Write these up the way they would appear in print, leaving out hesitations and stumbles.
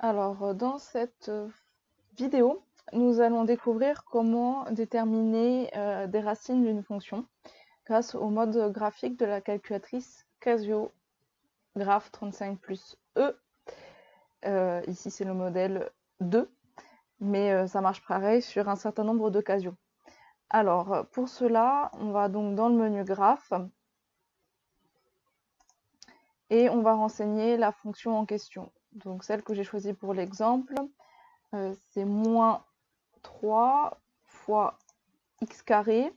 Alors, dans cette vidéo, nous allons découvrir comment déterminer des racines d'une fonction grâce au mode graphique de la calculatrice Casio Graph 35 plus E. Ici, c'est le modèle 2, mais ça marche pareil sur un certain nombre de Casio. Alors, pour cela, on va donc dans le menu Graph et on va renseigner la fonction en question. Donc, celle que j'ai choisie pour l'exemple, c'est moins 3 fois x carré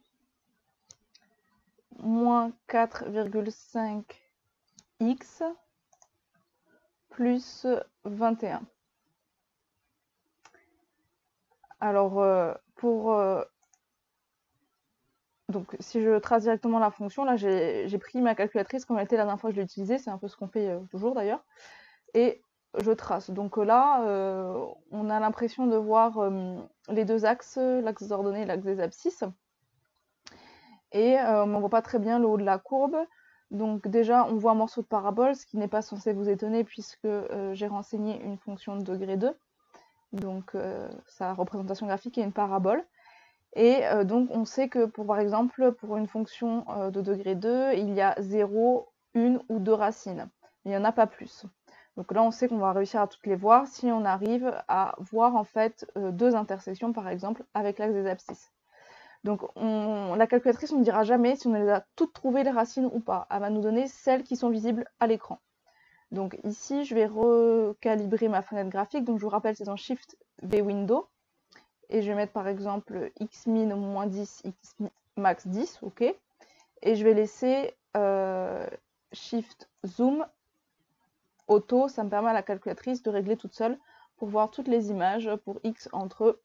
moins 4,5x plus 21. Alors, donc si je trace directement la fonction, là j'ai pris ma calculatrice comme elle était la dernière fois que je l'ai utilisée, c'est un peu ce qu'on fait toujours d'ailleurs, et je trace. Donc là, on a l'impression de voir les deux axes, l'axe des ordonnées et l'axe des abscisses. Et on ne voit pas très bien le haut de la courbe. Donc déjà, on voit un morceau de parabole, ce qui n'est pas censé vous étonner puisque j'ai renseigné une fonction de degré 2. Donc sa représentation graphique est une parabole. Et donc on sait que par exemple, pour une fonction de degré 2, il y a 0, 1 ou 2 racines. Il n'y en a pas plus. Donc là, on sait qu'on va réussir à toutes les voir si on arrive à voir en fait deux intersections par exemple avec l'axe des abscisses. Donc la calculatrice ne nous dira jamais si on les a toutes trouvées les racines ou pas. Elle va nous donner celles qui sont visibles à l'écran. Donc ici, je vais recalibrer ma fenêtre graphique. Donc je vous rappelle, c'est dans Shift V Window. Et je vais mettre par exemple X min moins 10, X max 10, ok. Et je vais laisser Shift Zoom Auto, ça me permet à la calculatrice de régler toute seule pour voir toutes les images pour X entre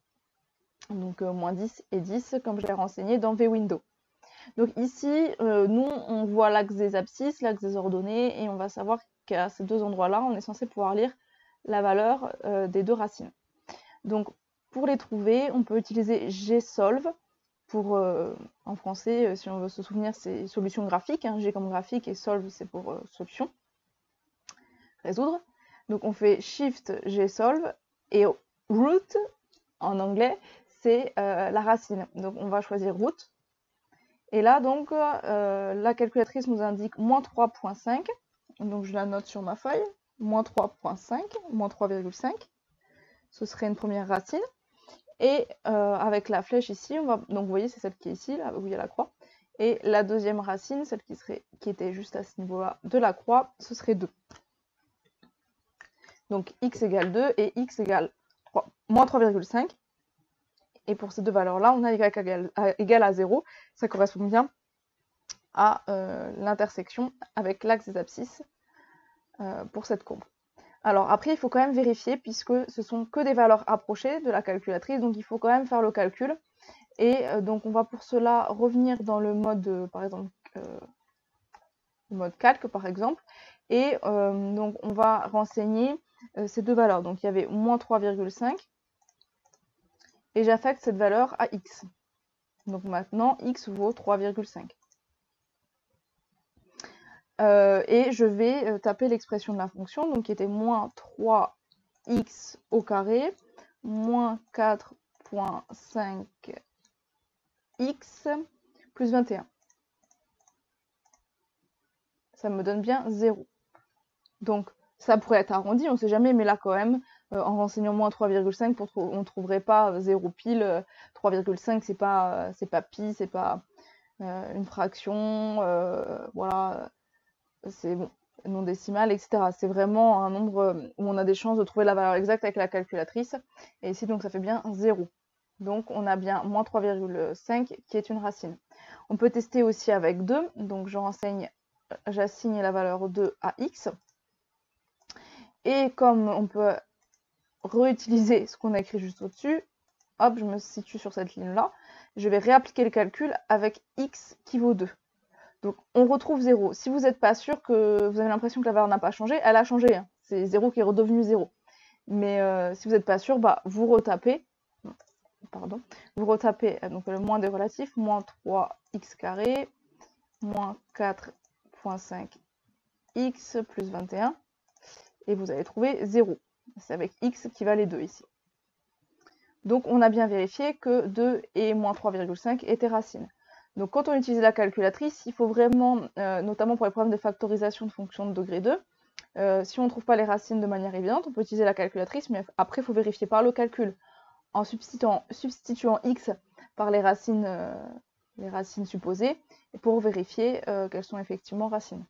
donc moins 10 et 10, comme je l'ai renseigné dans VWindow. Donc ici, nous, on voit l'axe des abscisses, l'axe des ordonnées, et on va savoir qu'à ces deux endroits-là, on est censé pouvoir lire la valeur des deux racines. Donc, pour les trouver, on peut utiliser gsolve, pour, en français, si on veut se souvenir, c'est solution graphique, hein, G comme graphique, et solve, c'est pour solution, résoudre. Donc, on fait Shift gsolve, et root, en anglais, c'est la racine. Donc, on va choisir root. Et là, donc, la calculatrice nous indique moins 3,5. Donc, je la note sur ma feuille. Moins 3,5, moins 3,5. Ce serait une première racine. Et avec la flèche ici, on va... donc vous voyez, c'est celle qui est ici, là où il y a la croix. Et la deuxième racine, celle qui était juste à ce niveau-là de la croix, ce serait 2. Donc x égale 2 et x égale moins 3,5. Et pour ces deux valeurs-là, on a y égal à 0. Ça correspond bien à l'intersection avec l'axe des abscisses pour cette courbe. Alors après, il faut quand même vérifier puisque ce sont que des valeurs approchées de la calculatrice, donc il faut quand même faire le calcul. Et donc on va pour cela revenir dans le mode, par exemple, le mode calque par exemple, et donc on va renseigner ces deux valeurs. Donc il y avait moins 3,5 et j'affecte cette valeur à x. Donc maintenant, x vaut 3,5. Et je vais taper l'expression de la fonction, donc qui était moins 3x au carré, moins 4,5x plus 21. Ça me donne bien 0. Donc, ça pourrait être arrondi, on ne sait jamais, mais là, quand même, en renseignant moins 3,5, on ne trouverait pas 0 pile. 3,5, c'est pas pi, c'est pas une fraction, voilà, c'est bon, non décimal, etc. C'est vraiment un nombre où on a des chances de trouver la valeur exacte avec la calculatrice. Et ici, donc, ça fait bien 0. Donc, on a bien moins 3,5 qui est une racine. On peut tester aussi avec 2. Donc, j'assigne la valeur 2 à x. Et comme on peut réutiliser ce qu'on a écrit juste au-dessus, hop, je me situe sur cette ligne-là. Je vais réappliquer le calcul avec x qui vaut 2. Donc, on retrouve 0. Si vous n'êtes pas sûr que vous avez l'impression que la valeur n'a pas changé, elle a changé. Hein. C'est 0 qui est redevenu 0. Mais si vous n'êtes pas sûr, bah, vous retapez. Pardon. Vous retapez donc, le moins des relatifs, moins 3x carré, moins 4,5x plus 21. Et vous allez trouver 0. C'est avec x qui valait 2 ici. Donc on a bien vérifié que 2 et moins 3,5 étaient racines. Donc quand on utilise la calculatrice, il faut vraiment, notamment pour les problèmes de factorisation de fonctions de degré 2, si on ne trouve pas les racines de manière évidente, on peut utiliser la calculatrice, mais après il faut vérifier par le calcul, en substituant x par les racines supposées, pour vérifier qu'elles sont effectivement racines.